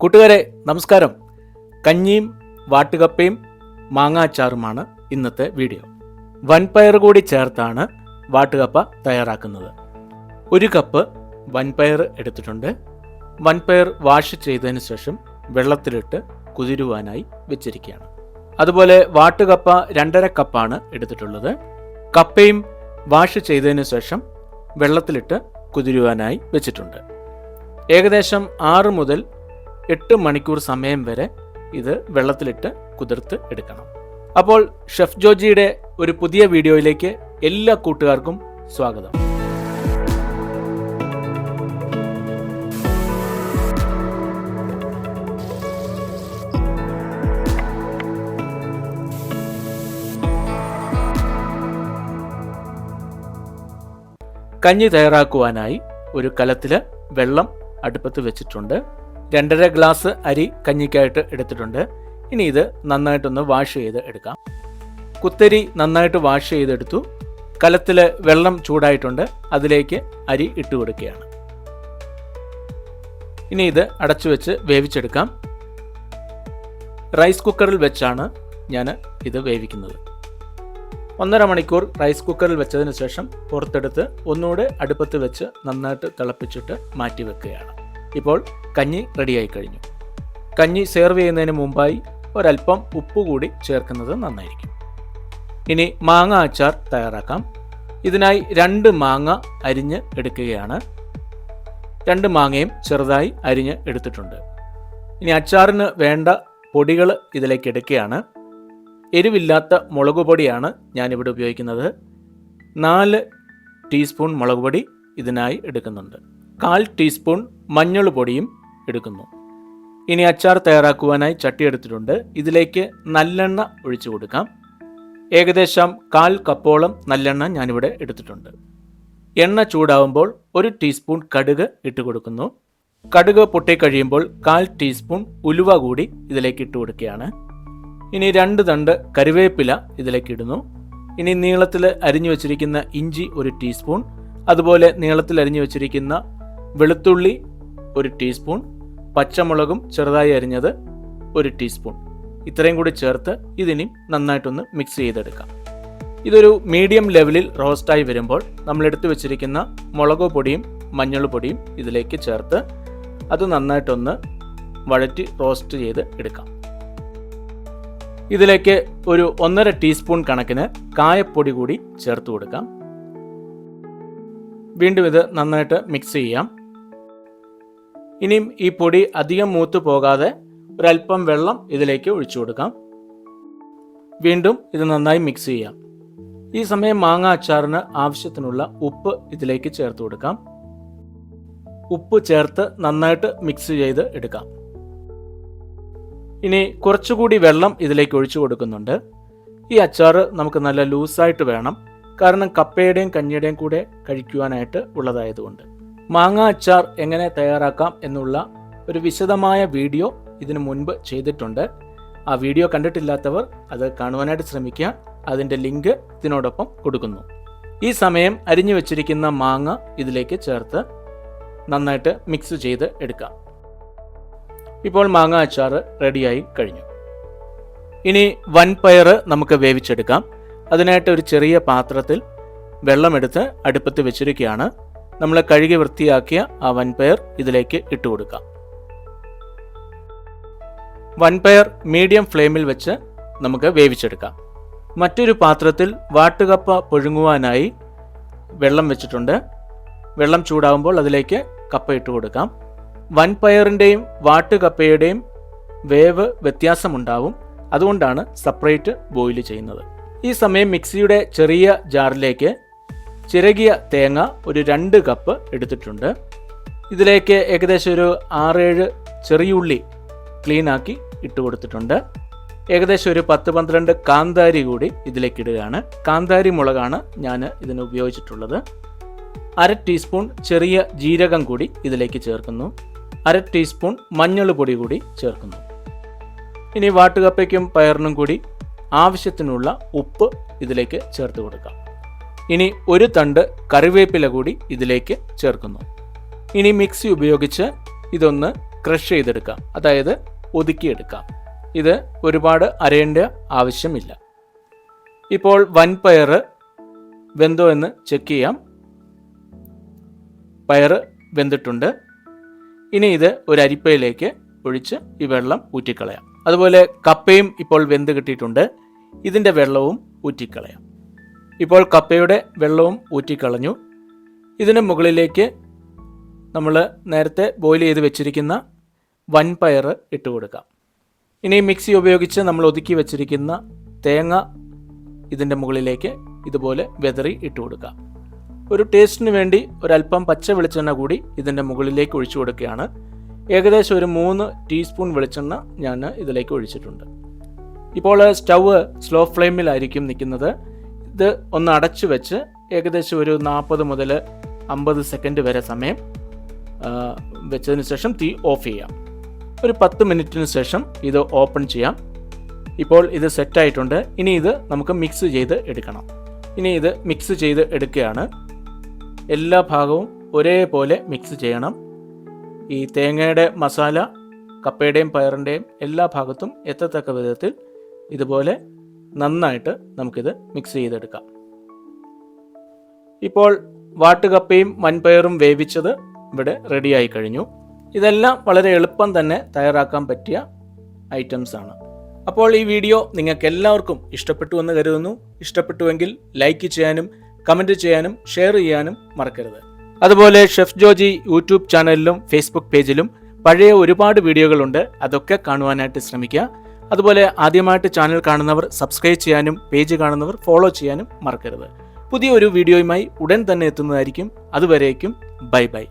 കൂട്ടുകാരെ നമസ്കാരം. കഞ്ഞിയും വാട്ടുകപ്പയും മാങ്ങാച്ചാറുമാണ് ഇന്നത്തെ വീഡിയോ. വൻപയർ കൂടി ചേർത്താണ് വാട്ടുകപ്പ തയ്യാറാക്കുന്നത്. 1 കപ്പ് വൻപയർ എടുത്തിട്ടുണ്ട്. വൻപയർ വാഷ് ചെയ്തതിന് ശേഷം വെള്ളത്തിലിട്ട് കുതിരുവാനായി വെച്ചിരിക്കുകയാണ്. അതുപോലെ വാട്ടുകപ്പ 2.5 കപ്പാണ് എടുത്തിട്ടുള്ളത്. കപ്പയും വാഷ് ചെയ്തതിന് ശേഷം വെള്ളത്തിലിട്ട് കുതിരുവാനായി വെച്ചിട്ടുണ്ട്. ഏകദേശം 6 മുതൽ 8 മണിക്കൂർ സമയം വരെ ഇത് വെള്ളത്തിലിട്ട് കുതിർത്ത് എടുക്കണം. അപ്പോൾ ഷെഫ് ജോജിയുടെ ഒരു പുതിയ വീഡിയോയിലേക്ക് എല്ലാ കൂട്ടുകാർക്കും സ്വാഗതം. കഞ്ഞി തയ്യാറാക്കുവാനായി ഒരു കലത്തില് വെള്ളം അടുപ്പത്ത് വെച്ചിട്ടുണ്ട്. 2.5 ഗ്ലാസ് അരി കഞ്ഞിക്കായിട്ട് എടുത്തിട്ടുണ്ട്. ഇനി ഇത് നന്നായിട്ടൊന്ന് വാഷ് ചെയ്ത് എടുക്കാം. കുത്തരി നന്നായിട്ട് വാഷ് ചെയ്തെടുത്തു. കലത്തിൽ വെള്ളം ചൂടായിട്ടുണ്ട്. അതിലേക്ക് അരി ഇട്ട് കൊടുക്കുകയാണ്. ഇനി ഇത് അടച്ചു വെച്ച് വേവിച്ചെടുക്കാം. റൈസ് കുക്കറിൽ വെച്ചാണ് ഞാൻ ഇത് വേവിക്കുന്നത്. 1.5 മണിക്കൂർ റൈസ് കുക്കറിൽ വെച്ചതിന് ശേഷം പുറത്തെടുത്ത് ഒന്നുകൂടെ അടുപ്പത്ത് വെച്ച് നന്നായിട്ട് തിളപ്പിച്ചിട്ട് മാറ്റി വെക്കുകയാണ്. ഇപ്പോൾ കഞ്ഞി റെഡിയായി കഴിഞ്ഞു. കഞ്ഞി സെർവ് ചെയ്യുന്നതിന് മുമ്പായി ഒരല്പം ഉപ്പ് കൂടി ചേർക്കുന്നത് നന്നായിരിക്കും. ഇനി മാങ്ങ അച്ചാർ തയ്യാറാക്കാം. ഇതിനായി 2 മാങ്ങ അരിഞ്ഞ് എടുക്കുകയാണ്. 2 മാങ്ങയും ചെറുതായി അരിഞ്ഞ് എടുത്തിട്ടുണ്ട്. ഇനി അച്ചാറിന് വേണ്ട പൊടികൾ ഇതിലേക്ക് എടുക്കുകയാണ്. എരിവില്ലാത്ത മുളക് പൊടിയാണ് ഞാനിവിടെ ഉപയോഗിക്കുന്നത്. 4 ടീസ്പൂൺ മുളക് പൊടി ഇതിനായി എടുക്കുന്നുണ്ട്. 1/4 ടീസ്പൂൺ മഞ്ഞൾ പൊടിയും എടുക്കുന്നു. ഇനി അച്ചാർ തയ്യാറാക്കുവാനായി ചട്ടി എടുത്തിട്ടുണ്ട്. ഇതിലേക്ക് നല്ലെണ്ണ ഒഴിച്ചു കൊടുക്കാം. ഏകദേശം 1/4 കപ്പോളം നല്ലെണ്ണ ഞാനിവിടെ എടുത്തിട്ടുണ്ട്. എണ്ണ ചൂടാവുമ്പോൾ 1 ടീസ്പൂൺ കടുക് ഇട്ട് കൊടുക്കുന്നു. കടുക് പൊട്ടിക്കഴിയുമ്പോൾ 1/4 ടീസ്പൂൺ ഉലുവ കൂടി ഇതിലേക്ക് ഇട്ട് കൊടുക്കുകയാണ്. ഇനി 2 തണ്ട് കറിവേപ്പില ഇതിലേക്ക് ഇടുന്നു. ഇനി നീളത്തിൽ അരിഞ്ഞു വെച്ചിരിക്കുന്ന ഇഞ്ചി 1 ടീസ്പൂൺ, അതുപോലെ നീളത്തിൽ അരിഞ്ഞു വെച്ചിരിക്കുന്ന വെളുത്തുള്ളി 1 ടീസ്പൂൺ, പച്ചമുളകും ചെറുതായി അരിഞ്ഞത് 1 ടീസ്പൂൺ, ഇത്രയും കൂടി ചേർത്ത് ഇതിനി നന്നായിട്ടൊന്ന് മിക്സ് ചെയ്തെടുക്കാം. ഇതൊരു മീഡിയം ലെവലിൽ റോസ്റ്റായി വരുമ്പോൾ നമ്മൾ എടുത്തു വെച്ചിരിക്കുന്ന മുളക് പൊടിയും മഞ്ഞൾ പൊടിയും ഇതിലേക്ക് ചേർത്ത് അത് നന്നായിട്ടൊന്ന് വഴറ്റി റോസ്റ്റ് ചെയ്ത് എടുക്കാം. ഇതിലേക്ക് ഒരു 1.5 ടീസ്പൂൺ കണക്കിന് കായപ്പൊടി കൂടി ചേർത്ത് കൊടുക്കാം. വീണ്ടും ഇത് നന്നായിട്ട് മിക്സ് ചെയ്യാം. ഇനിയും ഈ പൊടി അധികം മൂത്ത് പോകാതെ ഒരല്പം വെള്ളം ഇതിലേക്ക് ഒഴിച്ചു കൊടുക്കാം. വീണ്ടും ഇത് നന്നായി മിക്സ് ചെയ്യാം. ഈ സമയം മാങ്ങ അച്ചാറിന് ആവശ്യത്തിനുള്ള ഉപ്പ് ഇതിലേക്ക് ചേർത്ത് കൊടുക്കാം. ഉപ്പ് ചേർത്ത് നന്നായിട്ട് മിക്സ് ചെയ്ത് എടുക്കാം. ഇനി കുറച്ചുകൂടി വെള്ളം ഇതിലേക്ക് ഒഴിച്ചു കൊടുക്കുന്നുണ്ട്. ഈ അച്ചാർ നമുക്ക് നല്ല ലൂസായിട്ട് വേണം, കാരണം കപ്പയുടെയും കഞ്ഞിയുടെയും കൂടെ കഴിക്കുവാനായിട്ട് ഉള്ളതായതുകൊണ്ട്. മാങ്ങ അച്ചാർ എങ്ങനെ തയ്യാറാക്കാം എന്നുള്ള ഒരു വിശദമായ വീഡിയോ ഇതിനു മുൻപ് ചെയ്തിട്ടുണ്ട്. ആ വീഡിയോ കണ്ടിട്ടില്ലാത്തവർ അത് കാണുവാനായിട്ട് ശ്രമിക്കുക. അതിൻ്റെ ലിങ്ക് ഇതിനോടൊപ്പം കൊടുക്കുന്നു. ഈ സമയം അരിഞ്ഞു വെച്ചിരിക്കുന്ന മാങ്ങ ഇതിലേക്ക് ചേർത്ത് നന്നായിട്ട് മിക്സ് ചെയ്ത് എടുക്കാം. ഇപ്പോൾ മാങ്ങ അച്ചാർ റെഡിയായി കഴിഞ്ഞു. ഇനി വൻപയർ നമുക്ക് വേവിച്ചെടുക്കാം. അതിനായിട്ട് ഒരു ചെറിയ പാത്രത്തിൽ വെള്ളമെടുത്ത് അടുപ്പത്ത് വെച്ചിരിക്കുകയാണ്. നമ്മൾ കഴുകി വൃത്തിയാക്കിയ ആ വൻപയർ ഇതിലേക്ക് ഇട്ട് കൊടുക്കാം. വൻപയർ മീഡിയം ഫ്ലെയിമിൽ വെച്ച് നമുക്ക് വേവിച്ചെടുക്കാം. മറ്റൊരു പാത്രത്തിൽ വാട്ടുകപ്പ പുഴുങ്ങുവാനായി വെള്ളം വെച്ചിട്ടുണ്ട്. വെള്ളം ചൂടാകുമ്പോൾ അതിലേക്ക് കപ്പ ഇട്ട് കൊടുക്കാം. വൻപയറിൻ്റെയും വാട്ടുകപ്പയുടെയും വേവ് വ്യത്യാസമുണ്ടാവും. അതുകൊണ്ടാണ് സെപ്പറേറ്റ് ബോയിൽ ചെയ്യുന്നത്. ഈ സമയം മിക്സിയുടെ ചെറിയ ജാറിലേക്ക് ചിരകിയ തേങ്ങ ഒരു 2 കപ്പ് എടുത്തിട്ടുണ്ട്. ഇതിലേക്ക് ഏകദേശം ഒരു 6-7 ചെറിയുള്ളി ക്ലീനാക്കി ഇട്ട് കൊടുത്തിട്ടുണ്ട്. ഏകദേശം ഒരു 10-12 കാന്താരി കൂടി ഇതിലേക്ക് ഇടുകയാണ്. കാന്താരി മുളകാണ് ഞാൻ ഇതിന് ഉപയോഗിച്ചിട്ടുള്ളത്. 1/2 ടീസ്പൂൺ ചെറിയ ജീരകം കൂടി ഇതിലേക്ക് ചേർക്കുന്നു. 1/2 ടീസ്പൂൺ മഞ്ഞൾ പൊടി കൂടി ചേർക്കുന്നു. ഇനി വാട്ടുകപ്പയ്ക്കും പയറിനും കൂടി ആവശ്യത്തിനുള്ള ഉപ്പ് ഇതിലേക്ക് ചേർത്ത് കൊടുക്കാം. ഇനി 1 തണ്ട് കറിവേപ്പില കൂടി ഇതിലേക്ക് ചേർക്കുന്നു. ഇനി മിക്സി ഉപയോഗിച്ച് ഇതൊന്ന് ക്രഷ് ചെയ്തെടുക്കാം, അതായത് ഒതുക്കിയെടുക്കാം. ഇത് ഒരുപാട് അരയേണ്ട ആവശ്യമില്ല. ഇപ്പോൾ വൻപയർ വെന്തോ എന്ന് ചെക്ക് ചെയ്യാം. പയർ വെന്തിട്ടുണ്ട്. ഇനി ഇത് ഒരു അരിപ്പയിലേക്ക് ഒഴിച്ച് ഈ വെള്ളം ഊറ്റിക്കളയാം. അതുപോലെ കപ്പയും ഇപ്പോൾ വെന്ത് കിട്ടിയിട്ടുണ്ട്. ഇതിൻ്റെ വെള്ളവും ഊറ്റിക്കളയാം. ഇപ്പോൾ കപ്പയുടെ വെള്ളവും ഊറ്റിക്കളഞ്ഞു. ഇതിന് മുകളിലേക്ക് നമ്മൾ നേരത്തെ ബോയിൽ ചെയ്ത് വെച്ചിരിക്കുന്ന വൻപയർ ഇട്ട് കൊടുക്കാം. ഇനി മിക്സി ഉപയോഗിച്ച് നമ്മൾ ഒതുക്കി വെച്ചിരിക്കുന്ന തേങ്ങ ഇതിൻ്റെ മുകളിലേക്ക് ഇതുപോലെ വെതറി ഇട്ട് കൊടുക്കാം. ഒരു ടേസ്റ്റിന് വേണ്ടി ഒരല്പം പച്ച വെളിച്ചെണ്ണ കൂടി ഇതിൻ്റെ മുകളിലേക്ക് ഒഴിച്ചു കൊടുക്കുകയാണ്. ഏകദേശം ഒരു 3 ടീസ്പൂൺ വെളിച്ചെണ്ണ ഞാൻ ഇതിലേക്ക് ഒഴിച്ചിട്ടുണ്ട്. ഇപ്പോൾ സ്റ്റൗവ് സ്ലോ ഫ്ലെയിമിലായിരിക്കും നിൽക്കുന്നത്. ഇത് ഒന്ന് അടച്ചു വെച്ച് ഏകദേശം ഒരു 40 മുതൽ 50 സെക്കൻഡ് വരെ സമയം വെച്ചതിന് ശേഷം തീ ഓഫ് ചെയ്യാം. ഒരു 10 മിനിറ്റിന് ശേഷം ഇത് ഓപ്പൺ ചെയ്യാം. ഇപ്പോൾ ഇത് സെറ്റായിട്ടുണ്ട്. ഇനി ഇത് നമുക്ക് മിക്സ് ചെയ്ത് എടുക്കണം. ഇനി ഇത് മിക്സ് ചെയ്ത് എടുക്കുകയാണ്. എല്ലാ ഭാഗവും ഒരേപോലെ മിക്സ് ചെയ്യണം. ഈ തേങ്ങയുടെ മസാല കപ്പയുടെയും പയറിൻ്റെയും എല്ലാ ഭാഗത്തും എത്തത്തക്ക വിധത്തിൽ ഇതുപോലെ നന്നായിട്ട് നമുക്കിത് മിക്സ് ചെയ്തെടുക്കാം. ഇപ്പോൾ വാട്ടുകപ്പയും വൻപയറും വേവിച്ചത് ഇവിടെ റെഡിയായി കഴിഞ്ഞു. ഇതെല്ലാം വളരെ എളുപ്പം തന്നെ തയ്യാറാക്കാൻ പറ്റിയ ഐറ്റംസ് ആണ്. അപ്പോൾ ഈ വീഡിയോ നിങ്ങൾക്ക് എല്ലാവർക്കും ഇഷ്ടപ്പെട്ടു എന്ന് കരുതുന്നു. ഇഷ്ടപ്പെട്ടുവെങ്കിൽ ലൈക്ക് ചെയ്യാനും കമൻറ്റ് ചെയ്യാനും ഷെയർ ചെയ്യാനും മറക്കരുത്. അതുപോലെ ഷെഫ് ജോജി യൂട്യൂബ് ചാനലിലും ഫേസ്ബുക്ക് പേജിലും പഴയ ഒരുപാട് വീഡിയോകളുണ്ട്. അതൊക്കെ കാണുവാനായിട്ട് ശ്രമിക്കുക. അതുപോലെ ആദ്യമായിട്ട് ചാനൽ കാണുന്നവർ സബ്സ്ക്രൈബ് ചെയ്യാനും പേജ് കാണുന്നവർ ഫോളോ ചെയ്യാനും മറക്കരുത്. പുതിയൊരു വീഡിയോയുമായി ഉടൻ തന്നെ എത്തുന്നതായിരിക്കും. അതുവരേക്കും ബൈ ബൈ.